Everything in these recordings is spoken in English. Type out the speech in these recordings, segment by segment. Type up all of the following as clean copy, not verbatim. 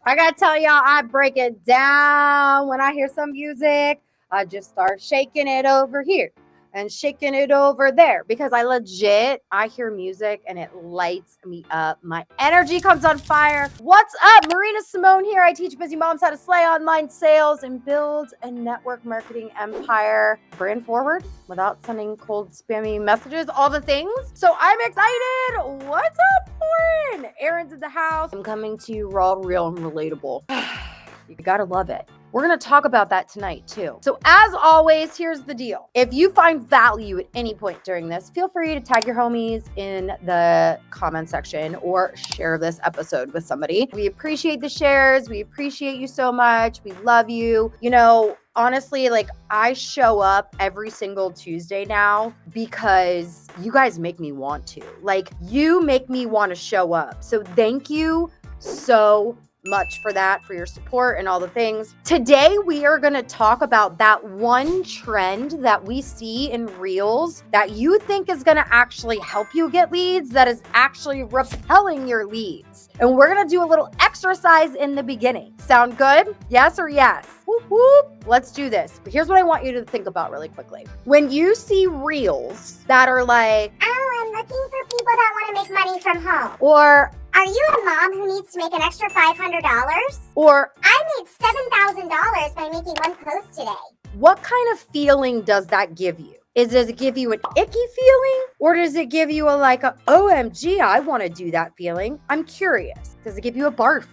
I gotta tell y'all, I break it down. When I hear some music, I just start shaking it over here and shaking it over there because I hear music and it lights me up. My energy comes on fire. What's up? Marina Simone here. I teach busy moms how to slay online sales and build a network marketing empire. Brand forward without sending cold, spammy messages, all the things. So I'm excited. What's up, Lauren? Erin's in the house. I'm coming to you raw, real, and relatable. You gotta love it. We're gonna talk about that tonight too. So as always, here's the deal. If you find value at any point during this, feel free to tag your homies in the comment section or share this episode with somebody. We appreciate the shares. We appreciate you so much. We love you. You know, honestly, like I show up every single Tuesday now because you guys make me want to. Like you make me want to show up. So thank you so much for that, for your support and all the things. Today, we are going to talk about that one trend that we see in Reels that you think is going to actually help you get leads, that is actually repelling your leads. And we're going to do a little exercise in the beginning. Sound good? Yes or yes? Whoop, whoop. Let's do this. But here's what I want you to think about really quickly. When you see Reels that are like, oh, I'm looking for people that want to make money from home. or are you a mom who needs to make an extra $500? or I made $7,000 by making one post today. what kind of feeling does that give you? Does it give you an icky feeling? Or does it give you a OMG, I want to do that feeling? I'm curious. Does it give you a barf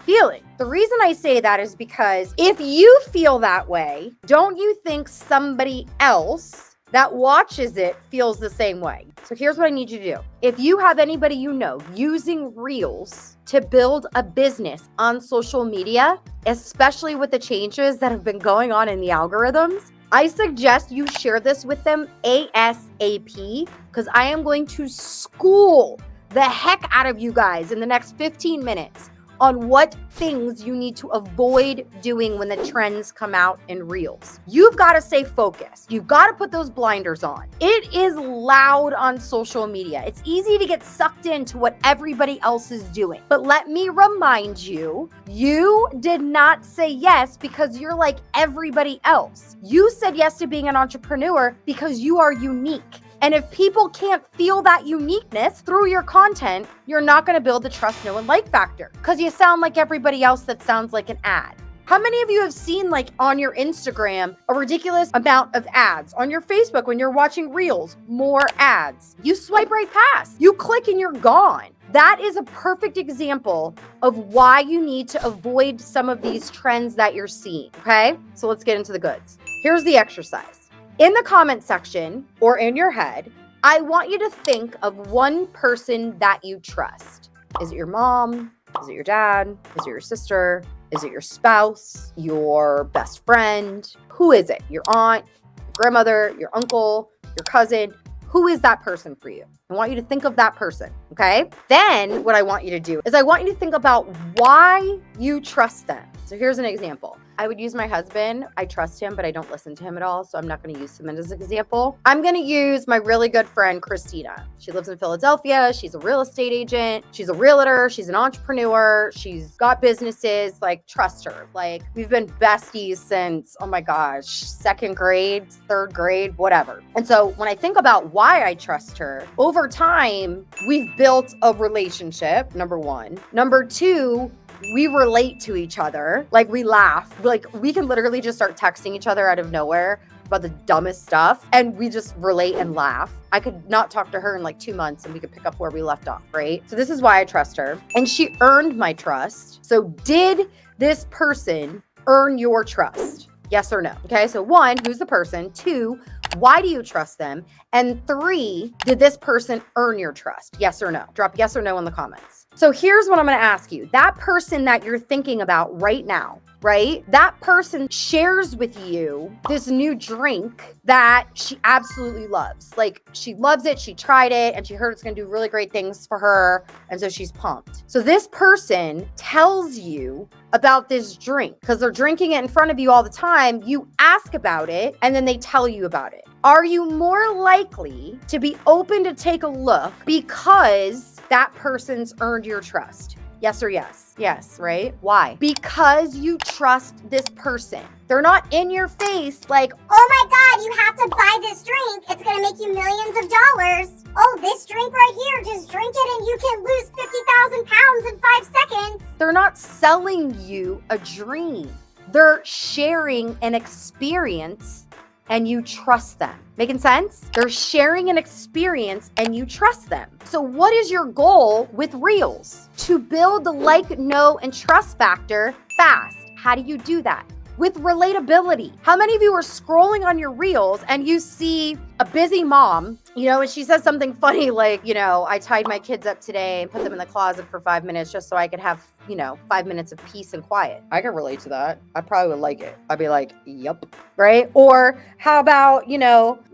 feeling? The reason I say that is because if you feel that way, don't you think somebody else that watches it feels the same way? So here's what I need you to do. If you have anybody you know using Reels to build a business on social media, especially with the changes that have been going on in the algorithms, I suggest you share this with them ASAP because I am going to school the heck out of you guys in the next 15 minutes on what things you need to avoid doing when the trends come out in Reels. You've got to stay focused. You've got to put those blinders on. It is loud on social media. It's easy to get sucked into what everybody else is doing. But let me remind you, you did not say yes because you're like everybody else. You said yes to being an entrepreneur because you are unique. And if people can't feel that uniqueness through your content, you're not going to build the trust, know, and like factor because you sound like everybody else that sounds like an ad. How many of you have seen on your Instagram a ridiculous amount of ads? On your Facebook when you're watching Reels, more ads. You swipe right past. You click and you're gone. That is a perfect example of why you need to avoid some of these trends that you're seeing, okay? So let's get into the goods. Here's the exercise. In the comment section or in your head, I want you to think of one person that you trust. Is it your mom? Is it your dad? Is it your sister? Is it your spouse? Your best friend? Who is it? Your aunt, your grandmother, your uncle, your cousin? Who is that person for you? I want you to think of that person, okay? Then what I want you to do is I want you to think about why you trust them. So here's an example. I would use my husband. I trust him, but I don't listen to him at all. So I'm not going to use him as an example. I'm going to use my really good friend, Christina. She lives in Philadelphia. She's a real estate agent. She's a realtor. She's an entrepreneur. She's got businesses. Trust her. We've been besties since, oh my gosh, second grade, third grade, whatever. And so when I think about why I trust her, over time, we've built a relationship, number one. Number two, we relate to each other. We laugh. We can literally just start texting each other out of nowhere about the dumbest stuff and we just relate and laugh. I could not talk to her in 2 months and we could pick up where we left off, right? So this is why I trust her. And she earned my trust. So did this person earn your trust? Yes or no? Okay, so 1, who's the person? 2, why do you trust them? And 3, did this person earn your trust? Yes or no? Drop yes or no in the comments. So here's what I'm going to ask you. That person that you're thinking about right now, right? That person shares with you this new drink that she absolutely loves. She loves it, she tried it, and she heard it's going to do really great things for her. And so she's pumped. So this person tells you about this drink because they're drinking it in front of you all the time. You ask about it and then they tell you about it. Are you more likely to be open to take a look because that person's earned your trust? Yes or yes? Yes, right? Why? Because you trust this person. They're not in your face like, oh my God, you have to buy this drink. It's going to make you millions of dollars. Oh, this drink right here, just drink it and you can lose 50,000 pounds in 5 seconds. they're not selling you a dream. They're sharing an experience and you trust them. Making sense? They're sharing an experience and you trust them. So what is your goal with Reels? To build the like, know, and trust factor fast. How do you do that? With relatability. How many of you are scrolling on your Reels and you see a busy mom, and she says something funny like, I tied my kids up today and put them in the closet for 5 minutes just so I could have, 5 minutes of peace and quiet. I can relate to that. I probably would like it. I'd be like, yep. Right? Or how about,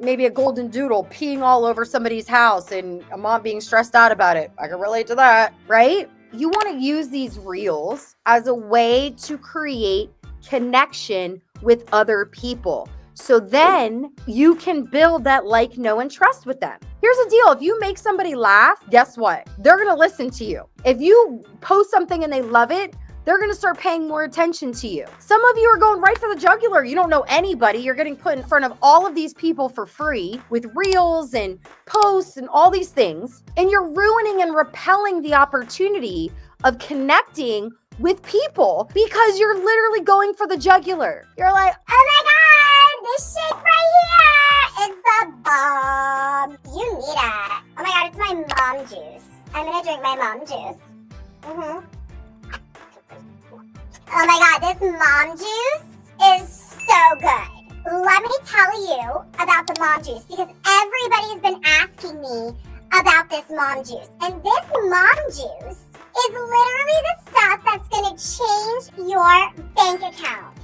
maybe a golden doodle peeing all over somebody's house and a mom being stressed out about it. I can relate to that, right? You want to use these Reels as a way to create connection with other people. So then you can build that like, know, and trust with them. Here's the deal. If you make somebody laugh, guess what? They're going to listen to you. If you post something and they love it, they're going to start paying more attention to you. Some of you are going right for the jugular. You don't know anybody. You're getting put in front of all of these people for free with Reels and posts and all these things. And you're ruining and repelling the opportunity of connecting with people because you're literally going for the jugular. You're like, oh my God, this shake right here is the bomb. You need it. Oh my God, it's my mom juice. I'm gonna drink my mom juice. Oh my God, this mom juice is so good. Let me tell you about the mom juice because everybody's been asking me about this mom juice. And this mom juice is literally the stuff that's going to change your bank account.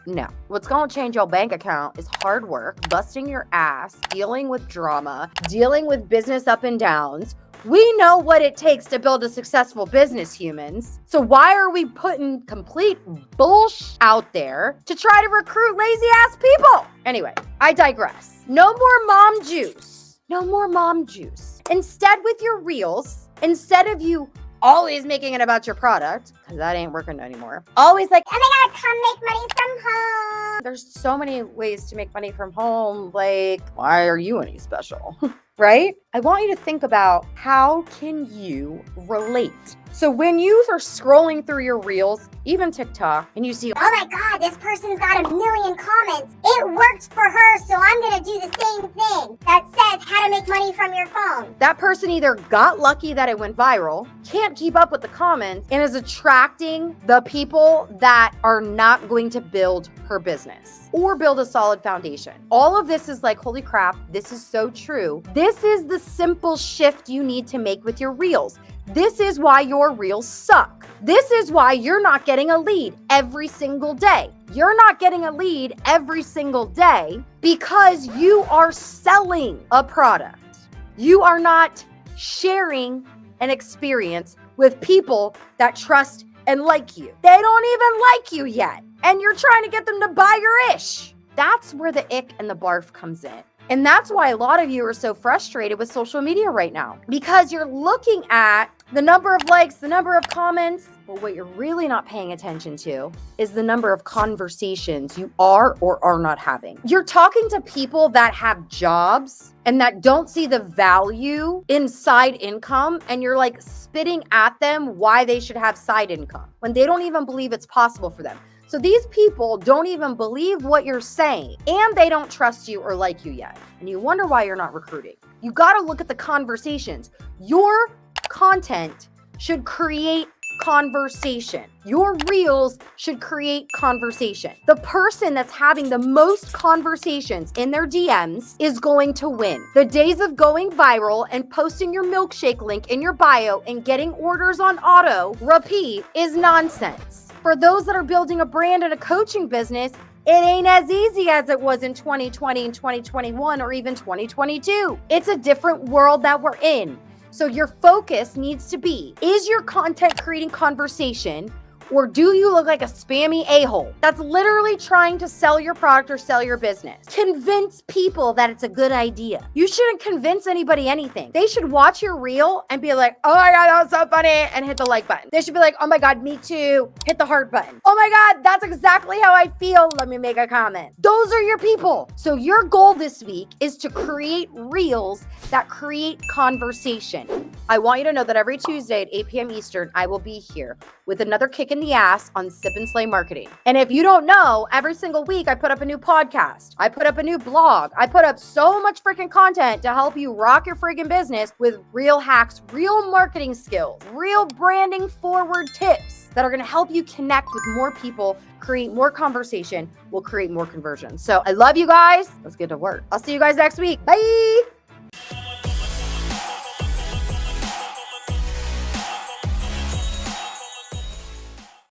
No. What's going to change your bank account is hard work, busting your ass, dealing with drama, dealing with business up and downs. We know what it takes to build a successful business, humans. So why are we putting complete bullshit out there to try to recruit lazy ass people? Anyway, I digress. No more mom juice. No more mom juice. Instead, with your Reels, instead of you always making it about your product, because that ain't working anymore. Always like, oh my God, come make money from home. There's so many ways to make money from home. Like, why are you any special? Right? I want you to think about how can you relate. So when you are scrolling through your Reels, even TikTok, and you see, oh my God, this person's got 1 million comments. It worked for her, so I'm going to do the same thing that says how to make money from your phone. That person either got lucky that it went viral, can't keep up with the comments, and is attracting the people that are not going to build her business or build a solid foundation. All of this is like, holy crap, this is so true. This is the simple shift you need to make with your Reels. This is why your Reels suck. This is why you're not getting a lead every single day. You're not getting a lead every single day because you are selling a product. You are not sharing an experience with people that trust and like you. They don't even like you yet, and you're trying to get them to buy your ish. That's where the ick and the barf comes in. And that's why a lot of you are so frustrated with social media right now, because you're looking at the number of likes, the number of comments, but what you're really not paying attention to is the number of conversations you are or are not having. You're talking to people that have jobs and that don't see the value in side income, and you're like spitting at them why they should have side income when they don't even believe it's possible for them. So these people don't even believe what you're saying, and they don't trust you or like you yet. And you wonder why you're not recruiting. You got to look at the conversations. Your content should create conversation. Your Reels should create conversation. The person that's having the most conversations in their DMs is going to win. The days of going viral and posting your milkshake link in your bio and getting orders on auto repeat is nonsense. For those that are building a brand and a coaching business, it ain't as easy as it was in 2020 and 2021 or even 2022. It's a different world that we're in. So your focus needs to be, is your content creating conversation Or do you look like a spammy a-hole that's literally trying to sell your product or sell your business? Convince people that it's a good idea. You shouldn't convince anybody anything. They should watch your reel and be like, oh my God, that was so funny, and hit the like button. They should be like, oh my God, me too. Hit the heart button. Oh my God, that's exactly how I feel. Let me make a comment. Those are your people. So your goal this week is to create reels that create conversation. I want you to know that every Tuesday at 8 p.m. Eastern, I will be here with another kick in the ass on Sip and Slay marketing. And if you don't know, every single week I put up a new podcast. I put up a new blog. I put up so much freaking content to help you rock your freaking business with real hacks, real marketing skills, real branding forward tips that are going to help you connect with more people, create more conversation, will create more conversions. So I love you guys. Let's get to work. I'll see you guys next week. Bye.